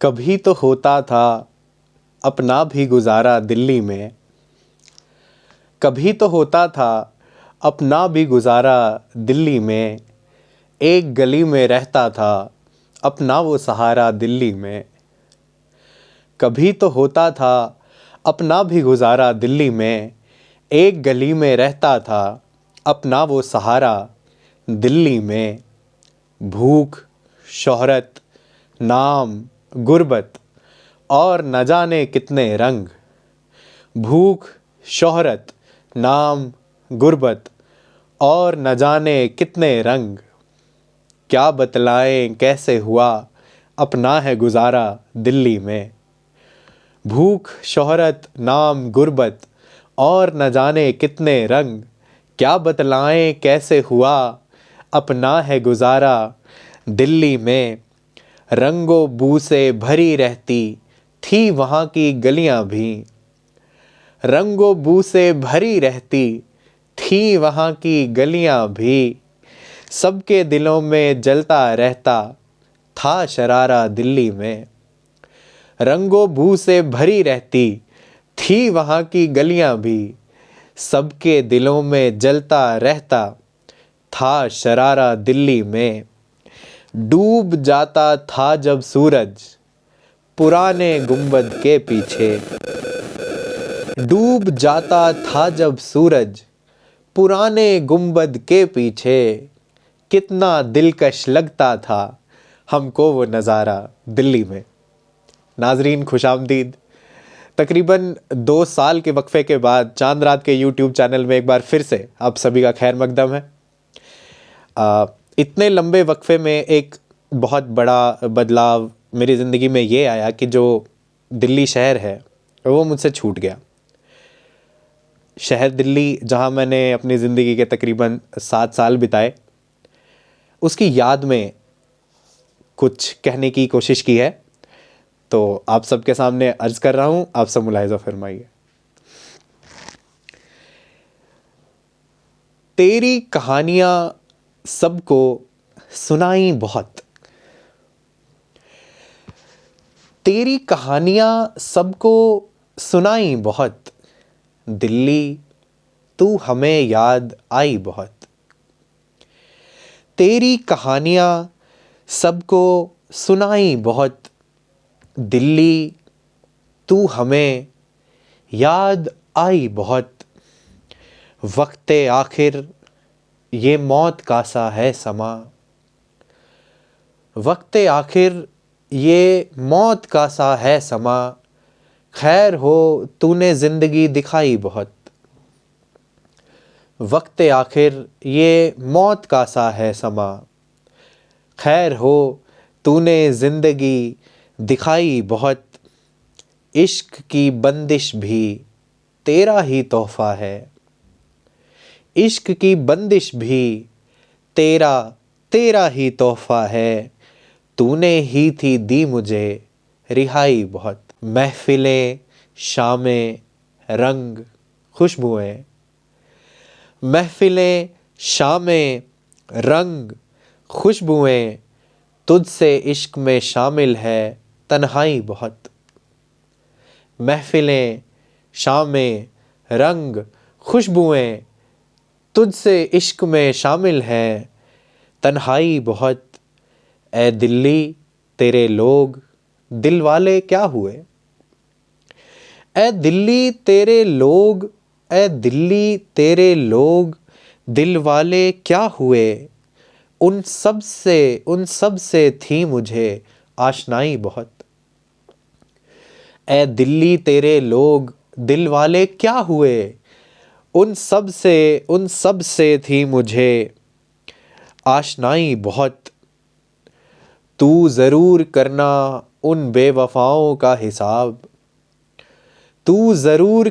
कभी तो होता था अपना भी गुजारा दिल्ली में। कभी तो होता था अपना भी गुजारा दिल्ली में। एक गली में रहता था अपना वो सहारा दिल्ली में। कभी तो होता था अपना भी गुजारा दिल्ली में। एक गली में रहता था अपना वो सहारा दिल्ली में। भूख, शोहरत, नाम, गुर्बत और न जाने कितने रंग। भूख, शोहरत, नाम, गुर्बत और न जाने कितने रंग। क्या बतलाएं कैसे हुआ अपना है गुजारा दिल्ली में। भूख, शोहरत, नाम, गुर्बत और न जाने कितने रंग। क्या बतलाएं कैसे हुआ अपना है गुजारा दिल्ली में। रंगो बू से भरी रहती थी वहाँ की गलियाँ भी। रंगो बू से भरी रहती थी वहाँ की गलियाँ भी। सबके दिलों में जलता रहता था शरारा दिल्ली में। रंगो बू से भरी रहती थी वहाँ की गलियाँ भी। सबके दिलों में जलता रहता था शरारा दिल्ली में। डूब जाता था जब सूरज पुराने गुंबद के पीछे। डूब जाता था जब सूरज पुराने गुंबद के पीछे। कितना दिलकश लगता था हमको वो नज़ारा दिल्ली में। नाजरीन खुशामदीद। तकरीबन 2 साल के वक्फे के बाद चांद रात के यूट्यूब चैनल में एक बार फिर से आप सभी का खैर मकदम है। इतने लंबे वक्फे में एक बहुत बड़ा बदलाव मेरी ज़िंदगी में ये आया कि जो दिल्ली शहर है वो मुझसे छूट गया। शहर दिल्ली जहाँ मैंने अपनी ज़िंदगी के तकरीबन 7 साल बिताए, उसकी याद में कुछ कहने की कोशिश की है, तो आप सबके सामने अर्ज़ कर रहा हूँ, आप सब मुलाहिज़ा फरमाइए। तेरी कहानियाँ सबको सुनाई बहुत। तेरी कहानियाँ सबको सुनाई बहुत। दिल्ली तू हमें याद आई बहुत। तेरी कहानियाँ सबको सुनाई बहुत। दिल्ली तू हमें याद आई बहुत। वक्ते आखिर ये मौत का सा है समा। वक्ते आखिर ये मौत का सा है समा। खैर हो तूने ज़िंदगी दिखाई बहुत। वक्ते आखिर ये मौत का सा है समा। खैर हो तूने ज़िंदगी दिखाई बहुत। इश्क की बंदिश भी तेरा ही तोहफ़ा है। इश्क की बंदिश भी तेरा तेरा ही तोहफ़ा है। तूने ही थी दी मुझे रिहाई बहुत। महफ़िलें, शामें, रंग, खुशबुएँ। महफ़िलें, शामें, रंग, खुशबुएँ। तुझसे इश्क में शामिल है तन्हाई बहुत। महफ़िलें, शामें, रंग, खुशबुएँ। तुझसे इश्क में शामिल है तन्हाई बहुत। ए दिल्ली तेरे लोग दिल वाले क्या हुए। ए दिल्ली तेरे लोग, ए दिल्ली तेरे लोग दिल वाले क्या हुए। उन सब से थी मुझे आशनाई बहुत। ए दिल्ली तेरे लोग दिल वाले क्या हुए। उन सब से थी मुझे आशनाई बहुत। तू ज़रूर करना उन बेवफ़ाओं का हिसाब। तू ज़रूर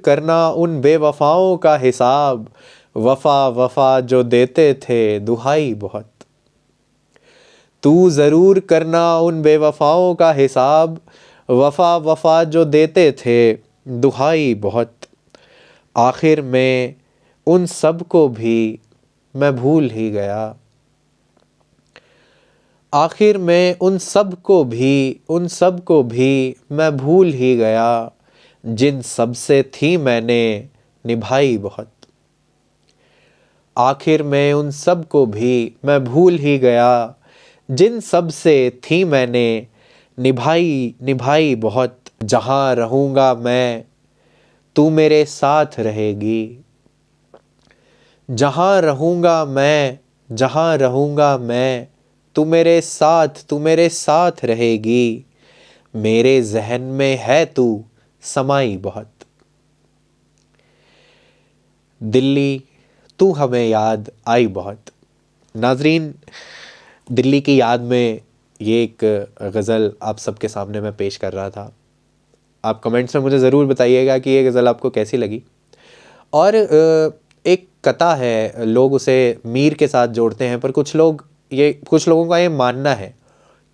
करना उन बेवफ़ाओं का हिसाब। वफ़ा वफ़ा जो देते थे दुहाई बहुत। तू ज़रूर करना उन बेवफ़ाओं का हिसाब। वफ़ा वफ़ा जो देते थे दुहाई बहुत। आखिर में उन सब को भी मैं भूल ही गया। आखिर में उन सब को भी मैं भूल ही गया, जिन सब से थी मैंने निभाई बहुत। आखिर में उन सब को भी मैं भूल ही गया, जिन सब से थी मैंने निभाई बहुत। जहाँ रहूँगा मैं तू मेरे साथ रहेगी, जहाँ रहूँगा मैं तू मेरे साथ रहेगी। मेरे जहन में है तू समाई बहुत। दिल्ली तू हमें याद आई बहुत। नाजरीन, दिल्ली की याद में ये एक गज़ल आप सबके सामने मैं पेश कर रहा था। आप कमेंट्स में मुझे ज़रूर बताइएगा कि ये गज़ल आपको कैसी लगी। और एक कथा है, लोग उसे मीर के साथ जोड़ते हैं, पर कुछ लोगों का ये मानना है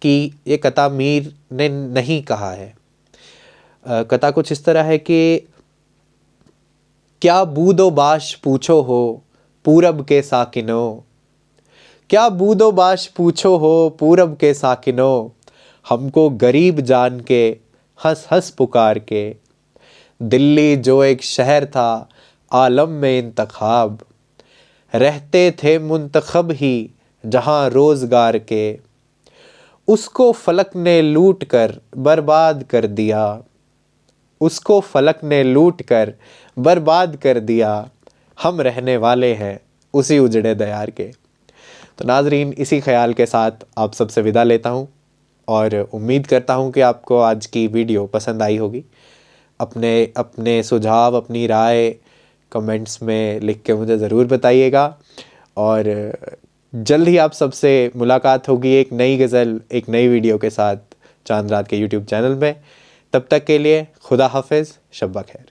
कि ये कथा मीर ने नहीं कहा है। कथा कुछ इस तरह है कि क्या बूदो बाश पूछो हो पूरब के साकिनों, क्या बूदो बाश पूछो हो पूरब के साकिनों, हमको गरीब जान के हंस हंस पुकार के। दिल्ली जो एक शहर था आलम में इंतखाब, रहते थे मुंतखब ही जहां रोजगार के। उसको फलक ने लूट कर बर्बाद कर दिया, उसको फलक ने लूट कर बर्बाद कर दिया। हम रहने वाले हैं उसी उजड़े दयार के। तो नाजरीन, इसी ख्याल के साथ आप सबसे विदा लेता हूँ और उम्मीद करता हूँ कि आपको आज की वीडियो पसंद आई होगी। अपने सुझाव, अपनी राय कमेंट्स में लिख के मुझे ज़रूर बताइएगा। और जल्द ही आप सबसे मुलाकात होगी एक नई गज़ल, एक नई वीडियो के साथ चांद रात के यूट्यूब चैनल में। तब तक के लिए खुदा हाफिज़, शब ब खैर।